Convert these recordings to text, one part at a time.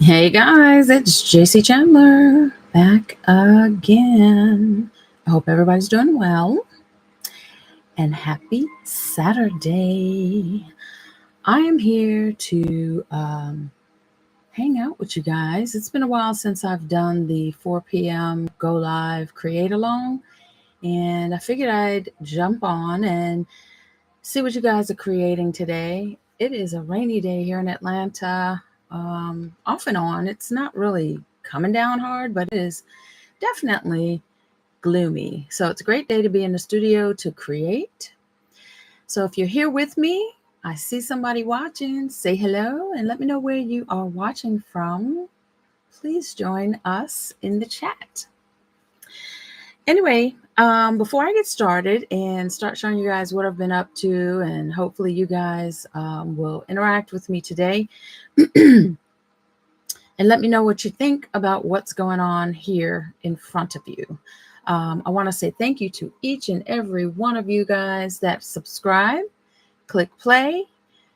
Hey guys, it's JC Chandler back again. I hope everybody's doing well and happy Saturday. I am here to hang out with you guys. It's been a while since I've done the 4 p.m. Go Live Create Along, and I figured I'd jump on and see what you guys are creating today. It is a rainy day here in Atlanta. Off and on. It's not really coming down hard, but it is definitely gloomy. So it's a great day to be in the studio to create. So if you're here with me, I see somebody watching. Say hello and let me know where you are watching from. Please join us in the chat. Anyway, before I get started and start showing you guys what I've been up to, and hopefully you guys will interact with me today and let me know what you think about what's going on here in front of you. I want to say thank you to each and every one of you guys that subscribe, click play,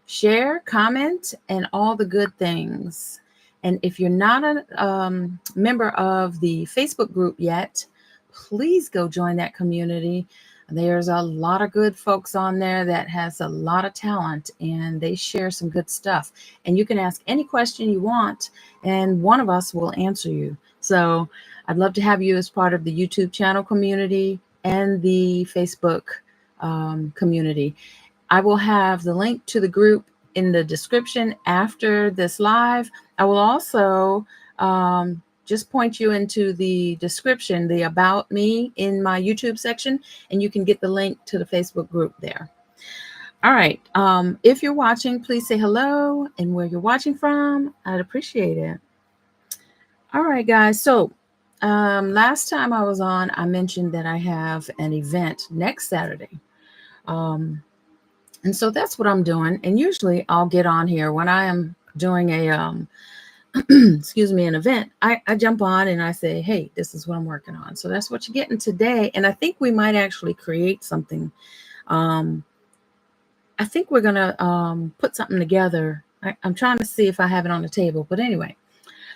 share, comment, and all the good things. And if you're not a member of the Facebook group yet, please go join that community. There's a lot of good folks on there that has a lot of talent, and they share some good stuff. And you can ask any question you want, and one of us will answer you. So I'd love to have you as part of the YouTube channel community and the Facebook community. I will have the link to the group in the description after this live. I will also just point you into the description, the About Me in my YouTube section, and you can get the link to the Facebook group there. All right. If you're watching, please say hello and where you're watching from. I'd appreciate it. All right, guys. So last time I was on, I mentioned that I have an event next Saturday. And so that's what I'm doing. And usually I'll get on here when I am doing a excuse me, an event. I jump on and I say, hey, this is what I'm working on. So that's what you're getting today. And I think we might actually create something. I think we're gonna put something together. I'm trying to see if I have it on the table, but anyway.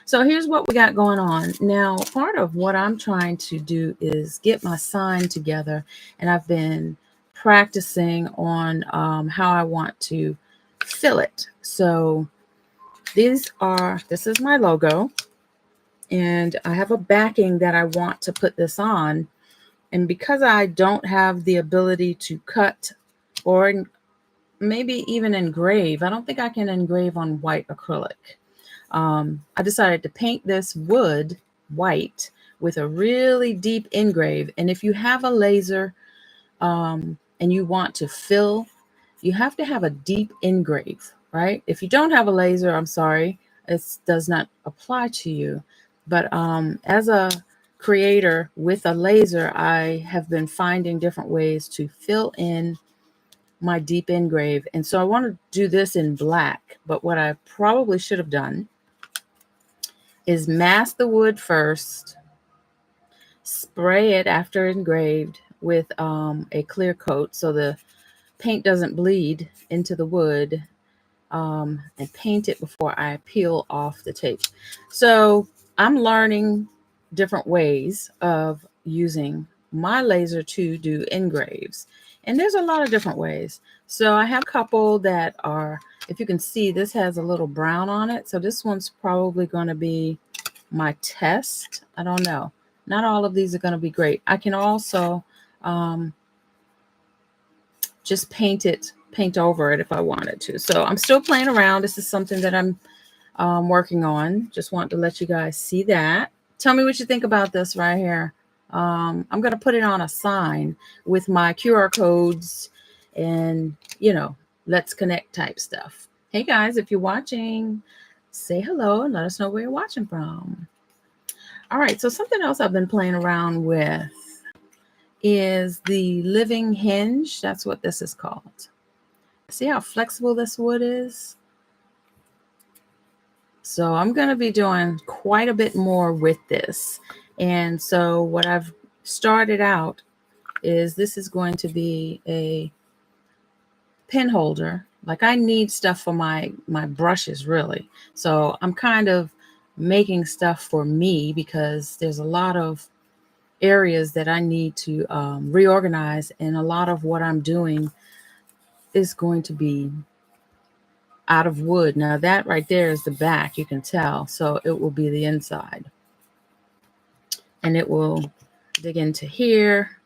So here's what we got going on. Now, part of what I'm trying to do is get my sign together, and I've been practicing on how I want to fill it. So this is my logo, and I have a backing that I want to put this on. And because I don't have the ability to cut or maybe even engrave, I don't think I can engrave on white acrylic. I decided to paint this wood white with a really deep engrave. And if you have a laser and you want to fill, you have to have a deep engrave, right? If you don't have a laser, I'm sorry, it does not apply to you. But as a creator with a laser, I have been finding different ways to fill in my deep engrave. And so I want to do this in black, but what I probably should have done is mask the wood first, spray it after engraved with a clear coat so the paint doesn't bleed into the wood, and paint it before I peel off the tape. So I'm learning different ways of using my laser to do engraves. And there's a lot of different ways. So I have a couple that are, if you can see, this has a little brown on it. So this one's probably going to be my test. I don't know. Not all of these are going to be great. I can also just paint over it if I wanted to. So I'm still playing around. This is something that I'm working on. Just want to let you guys see that. Tell me what you think about this right here. I'm going to put it on a sign with my QR codes and, let's connect type stuff. Hey guys, if you're watching, say hello and let us know where you're watching from. All right, so something else I've been playing around with is the living hinge. That's what this is called. See how flexible this wood is? So I'm going to be doing quite a bit more with this. And so what I've started out is this is going to be a pen holder. Like I need stuff for my brushes really. So I'm kind of making stuff for me because there's a lot of areas that I need to reorganize, and a lot of what I'm doing is going to be out of wood. Now that right there is the back, you can tell, so it will be the inside, and it will dig into here,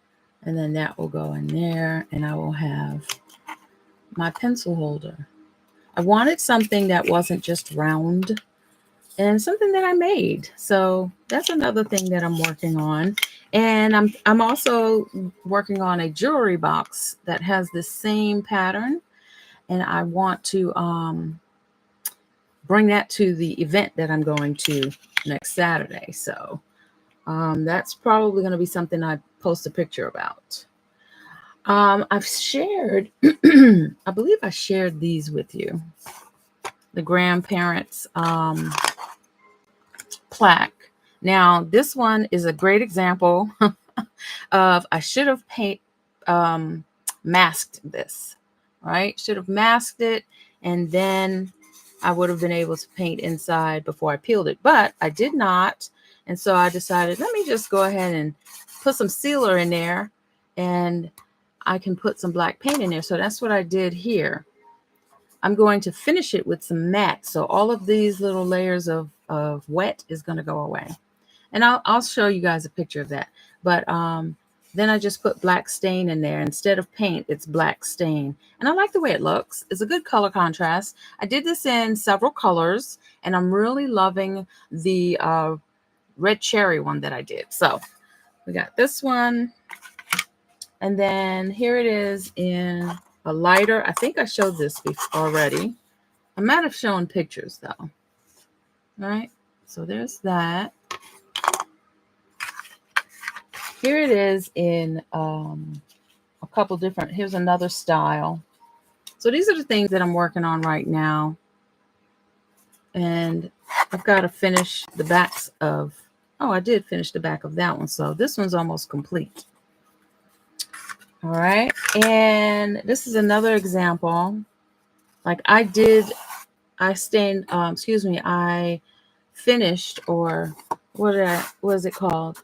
and then that will go in there, and I will have my pencil holder. I wanted something that wasn't just round, and something that I made. So that's another thing that I'm working on. And I'm also working on a jewelry box that has the same pattern, and I want to bring that to the event that I'm going to next Saturday. So that's probably going to be something I post a picture about. I've shared, I believe I shared these with you, the grandparents plaque. Now, this one is a great example of I should have masked this, right? Should have masked it, and then I would have been able to paint inside before I peeled it, but I did not. And so I decided, let me just go ahead and put some sealer in there, and I can put some black paint in there. So that's what I did here. I'm going to finish it with some matte. So all of these little layers of wet is going to go away. And I'll show you guys a picture of that. But then I just put black stain in there. Instead of paint, it's black stain. And I like the way it looks. It's a good color contrast. I did this in several colors, and I'm really loving the red cherry one that I did. So we got this one. And then here it is in a lighter. I think I showed this already. I might have shown pictures though. All right. So there's that. Here it is in a couple different, here's another style. So these are the things that I'm working on right now. And I've got to finish the backs of, oh, I did finish the back of that one. So this one's almost complete. All right. And this is another example. Like I finished, or what is it called?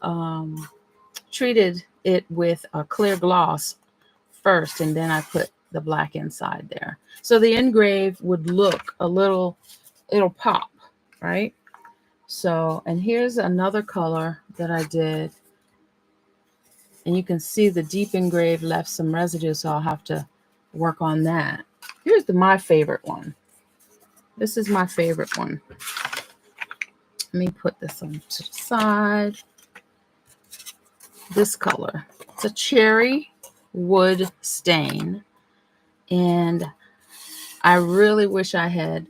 Treated it with a clear gloss first, and then I put the black inside there. So the engrave would look a little, it'll pop, right? So, and here's another color that I did. And you can see the deep engrave left some residue, so I'll have to work on that. Here's my favorite one. This is my favorite one. Let me put this on to the side. This color. It's a cherry wood stain. And I really wish I had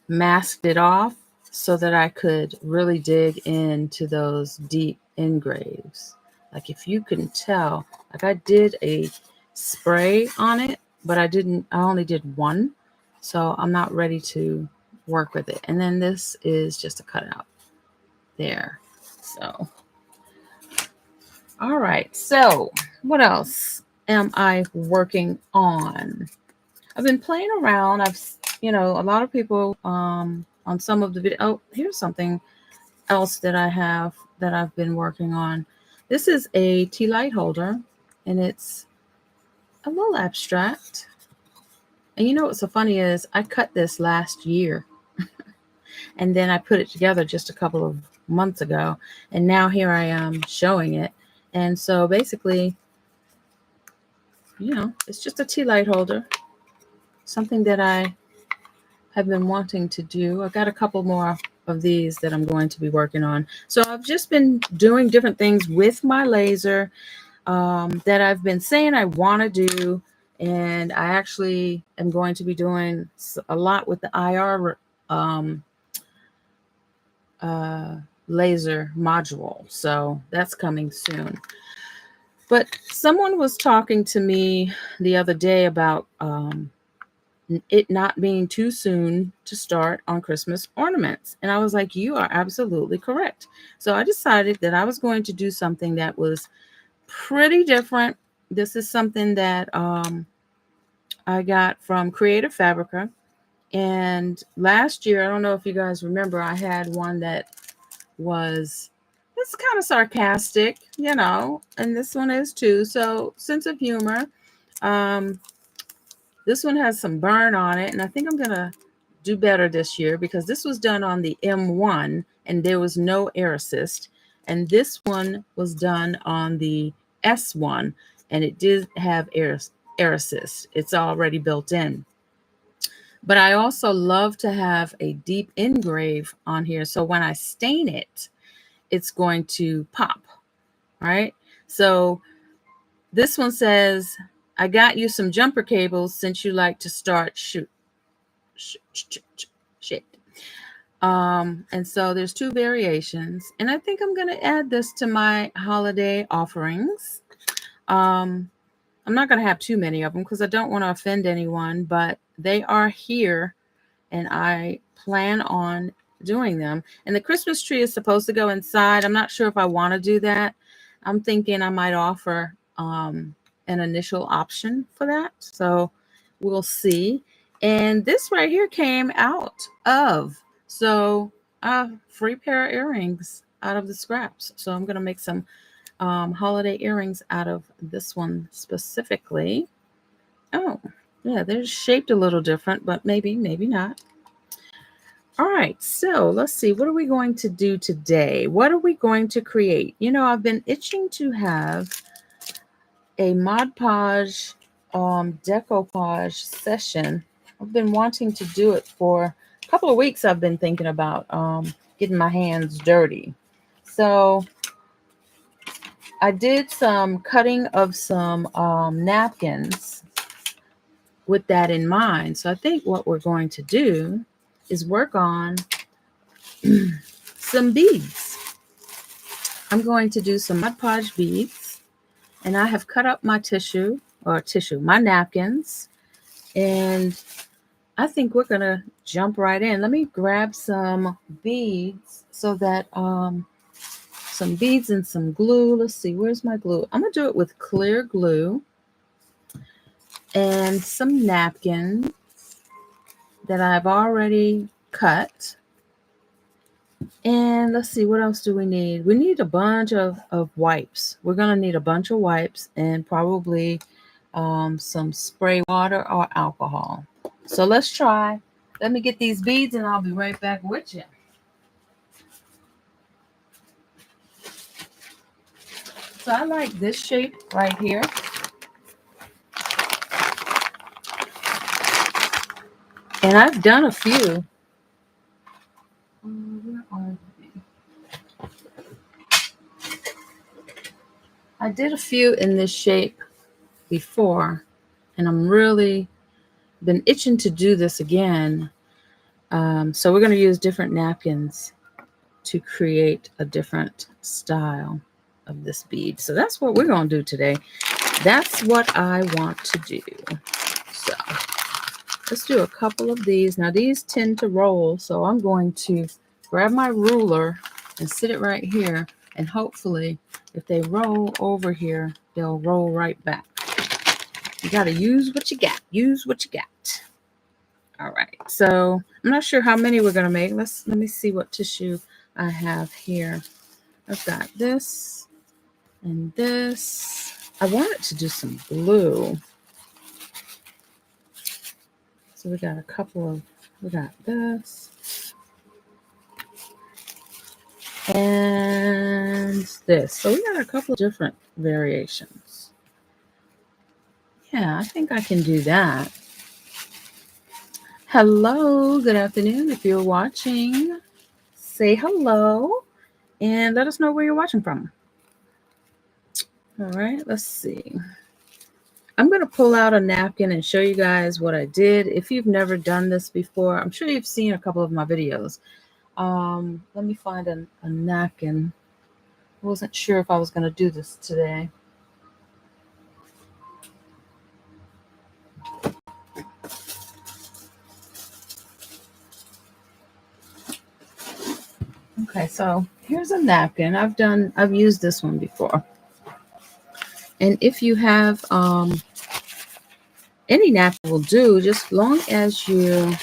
masked it off so that I could really dig into those deep engraves. Like if you can tell, like I did a spray on it, but I only did one. So I'm not ready to work with it. And then this is just a cutout there. So, all right. So what else am I working on? I've been playing around. A lot of people on some of the video. Oh, here's something else that I've been working on. This is a tea light holder, and it's a little abstract. And you know what's so funny is I cut this last year, and then I put it together just a couple of months ago, and now here I am showing it. And so basically, it's just a tea light holder, something that I have been wanting to do. I got a couple more of these that I'm going to be working on. So I've just been doing different things with my laser that I've been saying I want to do. And I actually am going to be doing a lot with the IR laser module. So that's coming soon. But someone was talking to me the other day about it not being too soon to start on Christmas ornaments. And I was like, you are absolutely correct. So I decided that I was going to do something that was pretty different. This is something that I got from Creative Fabrica, And last year, I don't know if you guys remember, I had one that was, it's kind of sarcastic, you know, and this one is too. So sense of humor. Um, this one has some burn on it, and I think I'm gonna do better this year because this was done on the M1 and there was no air assist. And this one was done on the S1 and it did have air assist. It's already built in. But I also love to have a deep engrave on here. So when I stain it, it's going to pop, right? So this one says, I got you some jumper cables since you like to start shit. And so there's two variations. And I think I'm going to add this to my holiday offerings. I'm not going to have too many of them because I don't want to offend anyone, but they are here and I plan on doing them. And the Christmas tree is supposed to go inside. I'm not sure if I want to do that. I'm thinking I might offer an initial option for that. So we'll see. And this right here came out of, so a free pair of earrings out of the scraps. So I'm going to make some holiday earrings out of this one specifically. Oh, yeah, they're shaped a little different, but maybe not. All right, so let's see. What are we going to do today? What are we going to create? You know, I've been itching to have a Mod Podge decoupage session. I've been wanting to do it for a couple of weeks. I've been thinking about getting my hands dirty. So I did some cutting of some napkins with that in mind. So I think what we're going to do is work on some beads. I'm going to do some Mod Podge beads, and I have cut up my my napkins, and I think we're gonna jump right in. Let me grab some beads so that some beads and some glue. Let's see, where's my glue? I'm gonna do it with clear glue and some napkins that I've already cut. And let's see, what else do we need? We need a bunch of wipes. We're going to need a bunch of wipes and probably some spray water or alcohol. So let's try. Let me get these beads and I'll be right back with you. So I like this shape right here. And I've done a few. Where are they? I did a few in this shape before, and I'm really been itching to do this again. So we're going to use different napkins to create a different style of this bead. So that's what we're going to do today. That's what I want to do. So let's do a couple of these. Now these tend to roll, so I'm going to grab my ruler and sit it right here, and hopefully if they roll over here, they'll roll right back. You got to use what you got. Use what you got. All right. So I'm not sure how many we're going to make. Let me see what tissue I have here. I've got this and this. I wanted to do some glue. So we got we got this and this. So we got a couple of different variations. Yeah, I think I can do that. Hello, good afternoon. If you're watching, say hello and let us know where you're watching from. All right, let's see. I'm going to pull out a napkin and show you guys what I did. If you've never done this before, I'm sure you've seen a couple of my videos. Let me find a napkin. I wasn't sure if I was going to do this today. Okay, so here's a napkin. I've used this one before. And if you have any napkin will do, just long as you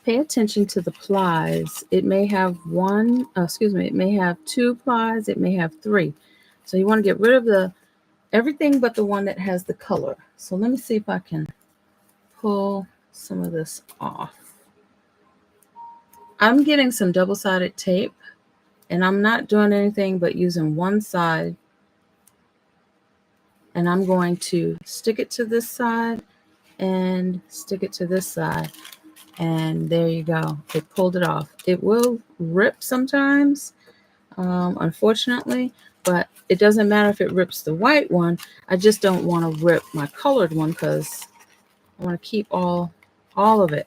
pay attention to the plies. It may have one, it may have two plies, it may have three. So you want to get rid of everything but the one that has the color. So let me see if I can pull some of this off. I'm getting some double-sided tape, and I'm not doing anything but using one side, and I'm going to stick it to this side and stick it to this side, and there you go. It pulled it off. It will rip sometimes, unfortunately, but it doesn't matter if it rips the white one. I just don't want to rip my colored one because I want to keep all of it.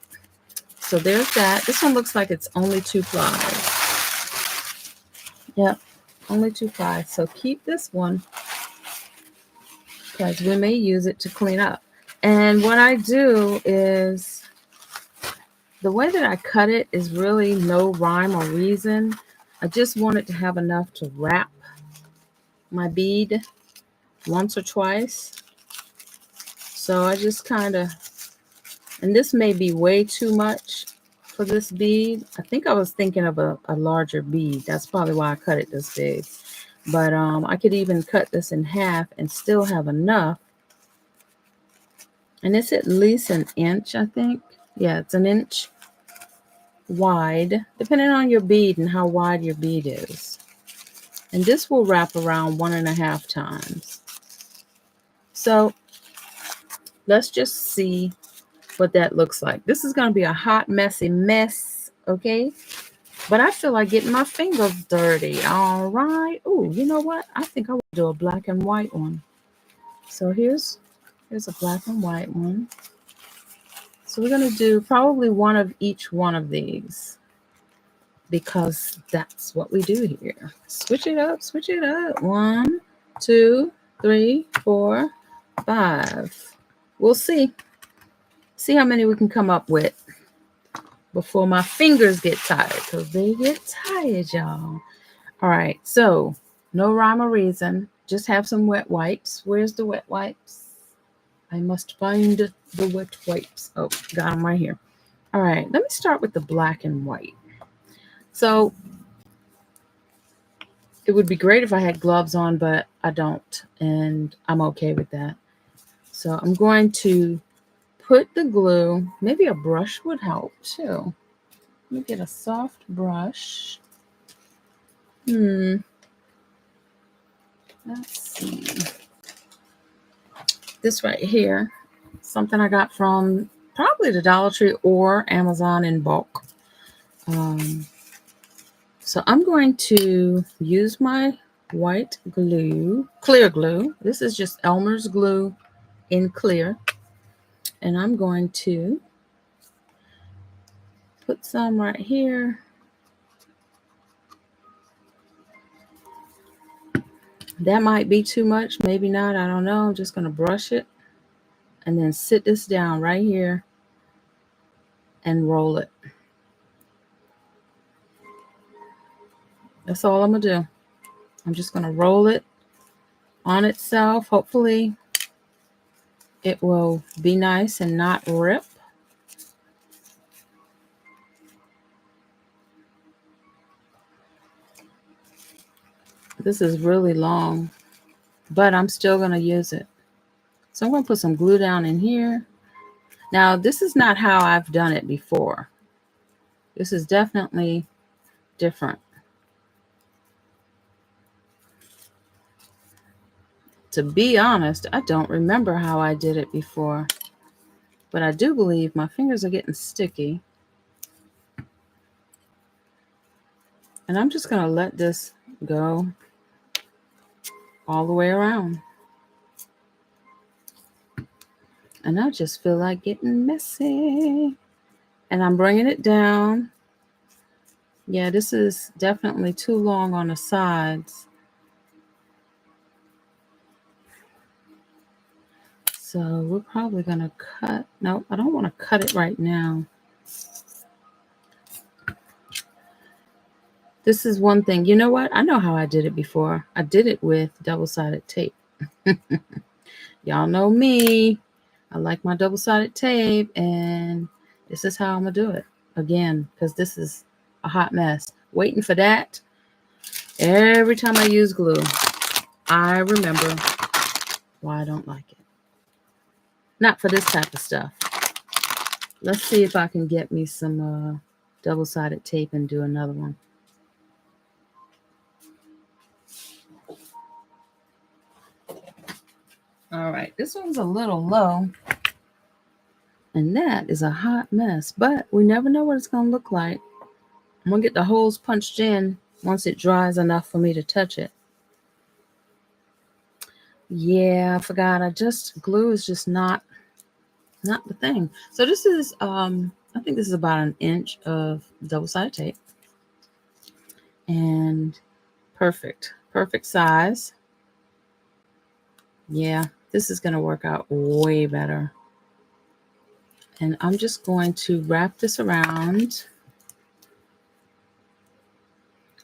So there's that. This one looks like it's only 2 plies. Yep, only 2 plies. So keep this one because we may use it to clean up. And what I do is, the way that I cut it is really no rhyme or reason. I just want it to have enough to wrap my bead once or twice. So I just kind of, and this may be way too much for this bead. I think I was thinking of a larger bead. That's probably why I cut it this big. But I could even cut this in half and still have enough. And it's at least an inch, I think. Yeah, it's an inch wide, depending on your bead and how wide your bead is. And this will wrap around 1.5 times. So let's just see what that looks like. This is going to be a hot, messy mess, okay? But I feel like getting my fingers dirty. All right. Oh, you know what? I think I will do a black and white one. So here's a black and white one. So we're going to do probably one of each one of these, because that's what we do here. Switch it up, switch it up. 1, 2, 3, 4, 5. We'll see how many we can come up with before my fingers get tired, because they get tired, y'all. All right, so no rhyme or reason. Just have some wet wipes. Where's the wet wipes? I must find the wet wipes. Oh, got them right here. All right, let me start with the black and white. So it would be great if I had gloves on, but I don't, and I'm okay with that. So I'm going to put the glue. Maybe a brush would help too. Let me get a soft brush. Let's see. This right here, something I got from probably the Dollar Tree or Amazon in bulk. So I'm going to use my white glue, clear glue. This is just Elmer's glue in clear. And I'm going to put some right here. That might be too much, maybe not, I don't know. I'm just going to brush it and then sit this down right here and roll it. That's all I'm going to do. I'm just going to roll it on itself. Hopefully it will be nice and not rip. This is really long, but I'm still going to use it. So I'm going to put some glue down in here. Now, this is not how I've done it before. This is definitely different. To be honest, I don't remember how I did it before, but I do believe my fingers are getting sticky. And I'm just going to let this go all the way around. And I just feel like getting messy. And I'm bringing it down. Yeah, this is definitely too long on the sides. So we're probably going to cut. No, I don't want to cut it right now. This is one thing. You know what? I know how I did it before. I did it with double-sided tape. Y'all know me. I like my double-sided tape, and this is how I'm going to do it. again, because this is a hot mess. Waiting for that. Every time I use glue, I remember why I don't like it. Not for this type of stuff. Let's see if I can get me some double-sided tape and do another one. All right, this one's a little low. And that is a hot mess, but we never know what it's going to look like. I'm going to get the holes punched in once it dries enough for me to touch it. Yeah, I forgot. Glue is just not the thing. So this is, I think this is about 1 inch of double-sided tape. And perfect size. Yeah, this is going to work out way better. And I'm just going to wrap this around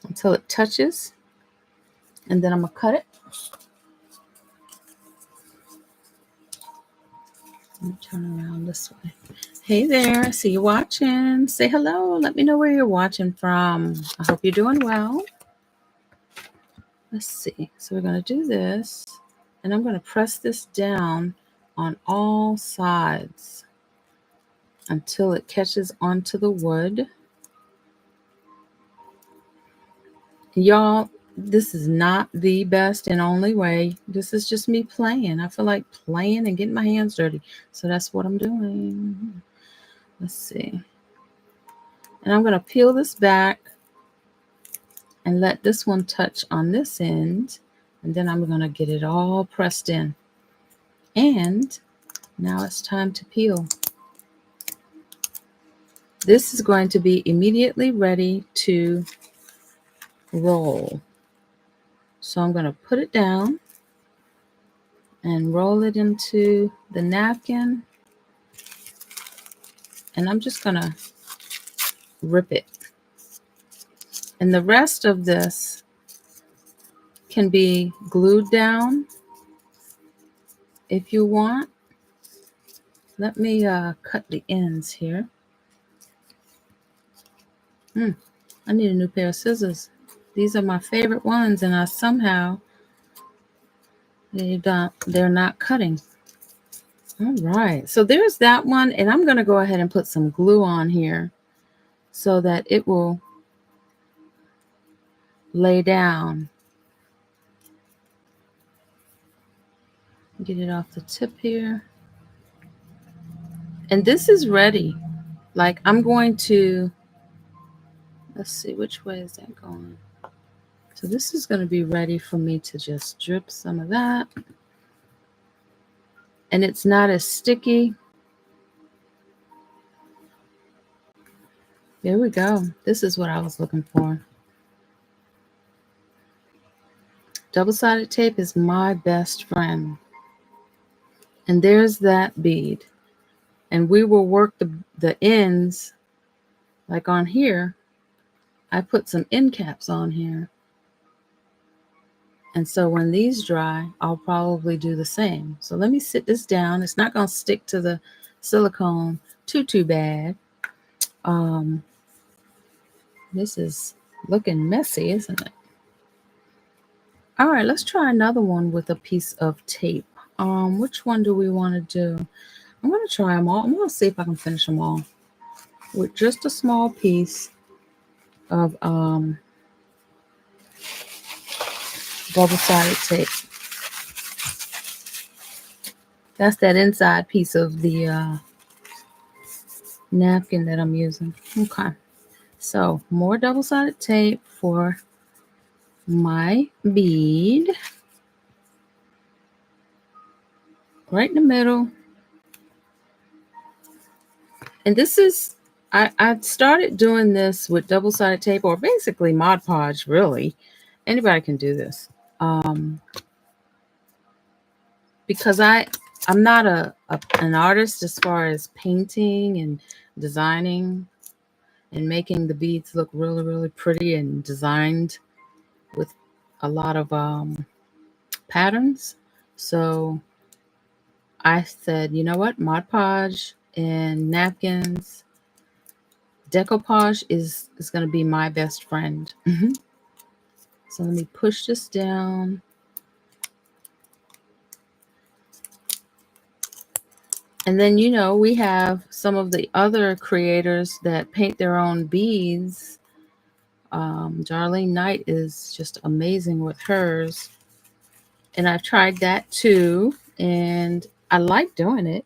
until it touches. And then I'm going to cut it. Let me turn around this way. Hey there, I see you watching. Say hello. Let me know where you're watching from. I hope you're doing well. Let's see. So we're going to do this. And I'm going to press this down on all sides until it catches onto the wood. Y'all, this is not the best and only way. This is just me playing. I feel like playing and getting my hands dirty. So that's what I'm doing. Let's see. And I'm going to peel this back and let this one touch on this end. And then I'm going to get it all pressed in. And now it's time to peel. This is going to be immediately ready to roll. So I'm going to put it down and roll it into the napkin. And I'm just going to rip it. And the rest of this can be glued down if you want. Let me cut the ends here. I need a new pair of scissors. These are my favorite ones, and I somehow they're not cutting. All right, so there's that one, and I'm going to go ahead and put some glue on here so that it will lay down. Get it off the tip here. And this is ready. Like, I'm going to, let's see, which way is that going? So this is going to be ready for me to just drip some of that. And it's not as sticky. There we go. This is what I was looking for. Double-sided tape is my best friend. And there's that bead. And we will work the ends, like on here. I put some end caps on here. And so when these dry, I'll probably do the same. So let me sit this down. It's not going to stick to the silicone too bad. This is looking messy, isn't it? All right, let's try another one with a piece of tape. Which one do we want to do? I'm going to try them all. I'm going to see if I can finish them all with just a small piece of double-sided tape. That's that inside piece of the napkin that I'm using. Okay, so more double-sided tape for my bead. Right in the middle. And this is, I started doing this with double-sided tape, or basically Mod Podge, really. Anybody can do this. Because I'm not an artist as far as painting and designing and making the beads look really, really pretty and designed with a lot of patterns. So I said, you know what, Mod Podge and napkins, Decoupage is going to be my best friend. So let me push this down. And then, you know, we have some of the other creators that paint their own beads. Darlene Knight is just amazing with hers. And I've tried that too. And I like doing it.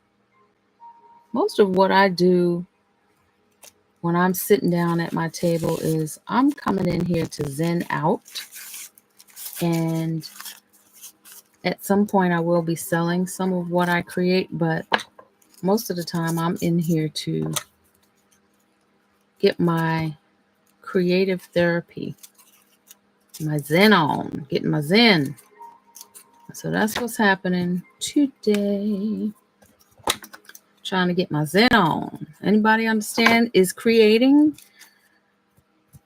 Most of what I do when I'm sitting down at my table is I'm coming in here to zen out. And at some point I will be selling some of what I create, but most of the time I'm in here to get my creative therapy, my zen on, getting my zen. So that's what's happening today. Trying to get my zen on. Anybody understand? Is creating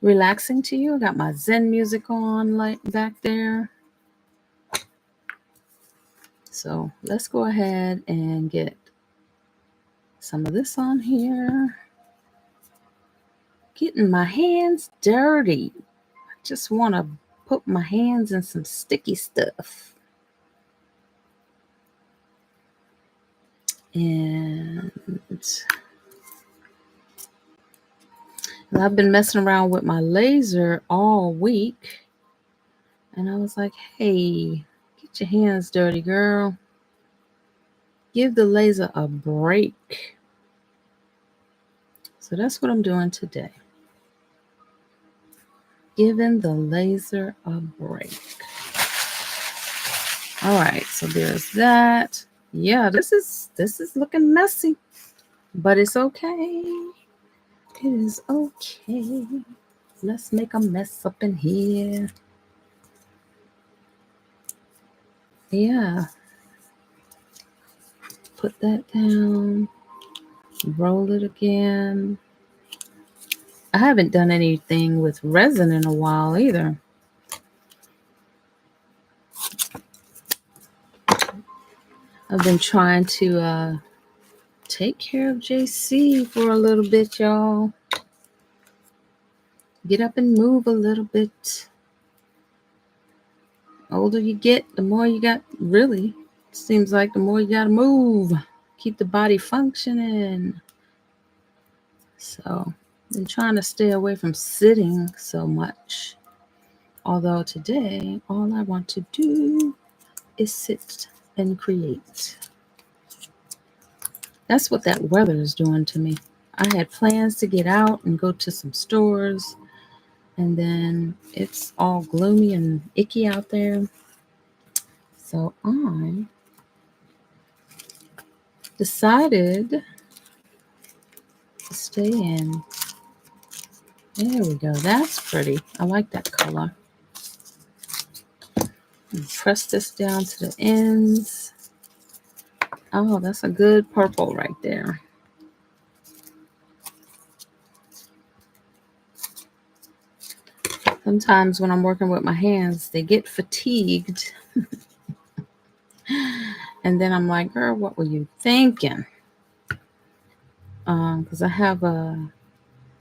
relaxing to you? I got my zen music on like back there. So let's go ahead and get some of this on here. Getting my hands dirty. I just want to put my hands in some sticky stuff. And I've been messing around with my laser all week. And I was like, hey, get your hands dirty, girl. Give the laser a break. So that's what I'm doing today. Giving the laser a break. All right, so there's that. Yeah, this is looking messy, but it's okay. It is okay. Let's make a mess up in here. Yeah. Put that down. Roll it again. I haven't done anything with resin in a while either. I've been trying to take care of JayCee for a little bit, y'all. Get up and move a little bit. The older you get, the more you got, really. It seems like the more you got to move. Keep the body functioning. So, been trying to stay away from sitting so much. Although today, all I want to do is sit and create. That's what that weather is doing to me. I had plans to get out and go to some stores, and then it's all gloomy and icky out there. So I decided to stay in. There we go. That's pretty. I like that color. And press this down to the ends. Oh, that's a good purple right there. Sometimes when I'm working with my hands, they get fatigued. And then I'm like, girl, what were you thinking? Because I have a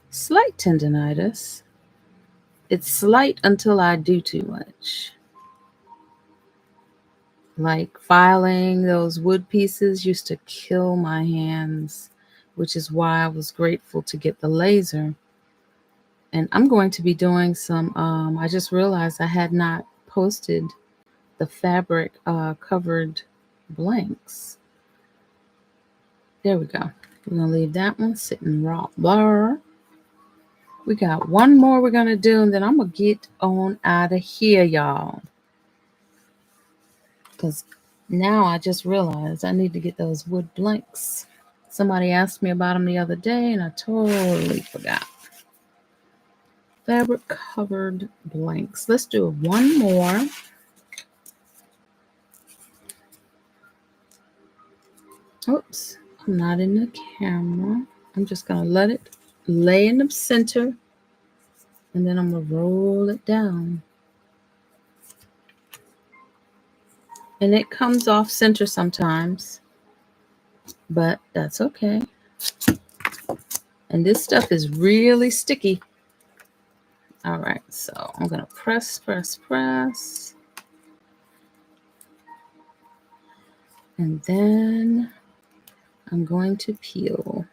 slight tendinitis. It's slight until I do too much. Like filing those wood pieces used to kill my hands, which is why I was grateful to get the laser. And I'm going to be doing some, I just realized I had not posted the fabric covered blanks. There we go. We're going to leave that one sitting raw. Blur. We got one more we're going to do, and then I'm going to get on out of here, y'all. Because now I just realized I need to get those wood blanks. Somebody asked me about them the other day, and I totally forgot. Fabric covered blanks. Let's do one more. Oops, I'm not in the camera. I'm just going to let it lay in the center, and then I'm going to roll it down. And it comes off center sometimes, but that's okay. And this stuff is really sticky. All right, so I'm going to press, press, press. And then I'm going to peel.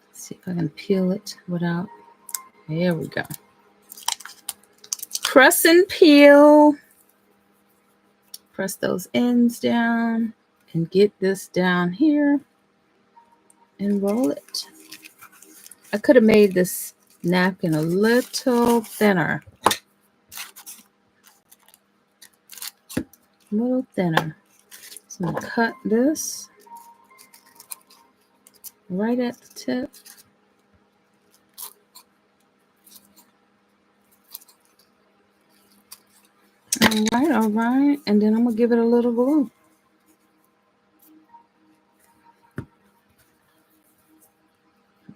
Let's see if I can peel it without. There we go. Press and peel. Press those ends down and get this down here and roll it. I could have made this napkin a little thinner. A little thinner. So I'm going to cut this right at the tip. All right. And then I'm going to give it a little glue.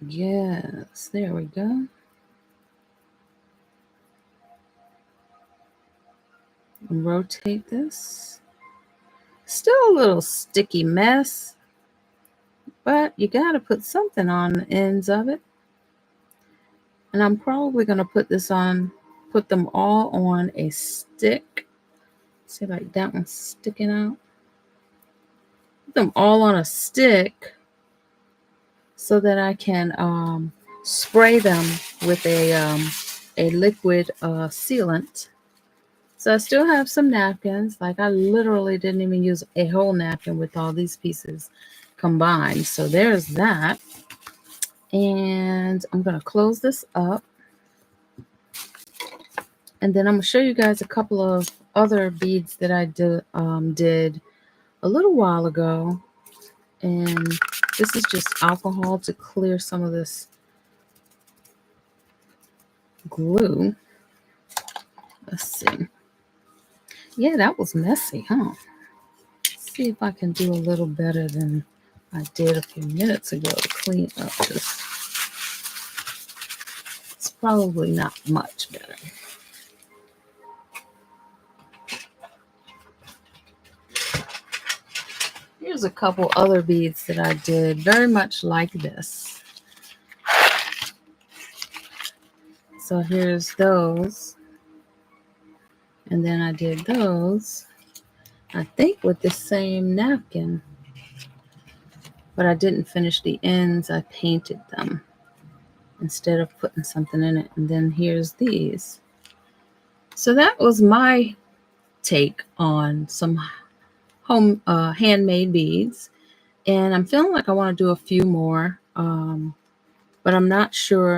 Yes, there we go. Rotate this. Still a little sticky mess, but you got to put something on the ends of it. And I'm probably going to put them all on a stick. See, like that one's sticking out. Put them all on a stick so that I can spray them with a liquid sealant. So I still have some napkins. Like I literally didn't even use a whole napkin with all these pieces combined. So there's that. And I'm going to close this up. And then I'm going to show you guys a couple of other beads that I did a little while ago. And this is just alcohol to clear some of this glue. Let's see. Yeah, that was messy, huh? Let's see if I can do a little better than I did a few minutes ago to clean up this. It's probably not much better. Here's a couple other beads that I did very much like this. So here's those. And then I did those, I think with the same napkin. But I didn't finish the ends. I painted them instead of putting something in it. And then here's these. So that was my take on some home handmade beads. And I'm feeling like I want to do a few more. But I'm not sure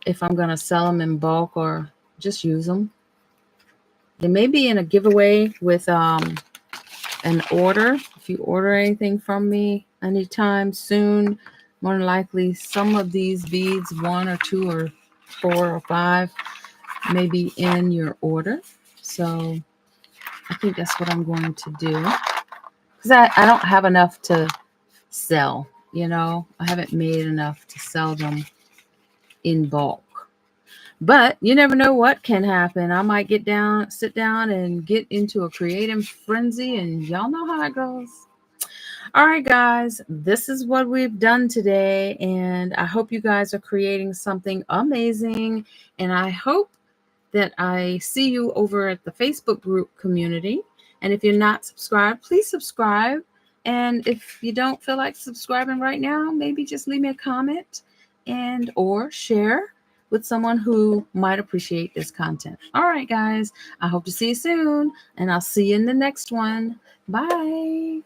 if I'm going to sell them in bulk or just use them. They may be in a giveaway with an order. If you order anything from me anytime soon, more than likely some of these beads, 1 or 2 or 4 or 5, may be in your order. So I think that's what I'm going to do. Because I don't have enough to sell, you know. I haven't made enough to sell them in bulk. But you never know what can happen. I might sit down and get into a creative frenzy, and y'all know how it goes. All right, guys, this is what we've done today, and I hope you guys are creating something amazing, and I hope that I see you over at the Facebook group community. And if you're not subscribed, please subscribe. And if you don't feel like subscribing right now, maybe just leave me a comment or share with someone who might appreciate this content. All right, guys, I hope to see you soon, and I'll see you in the next one. Bye.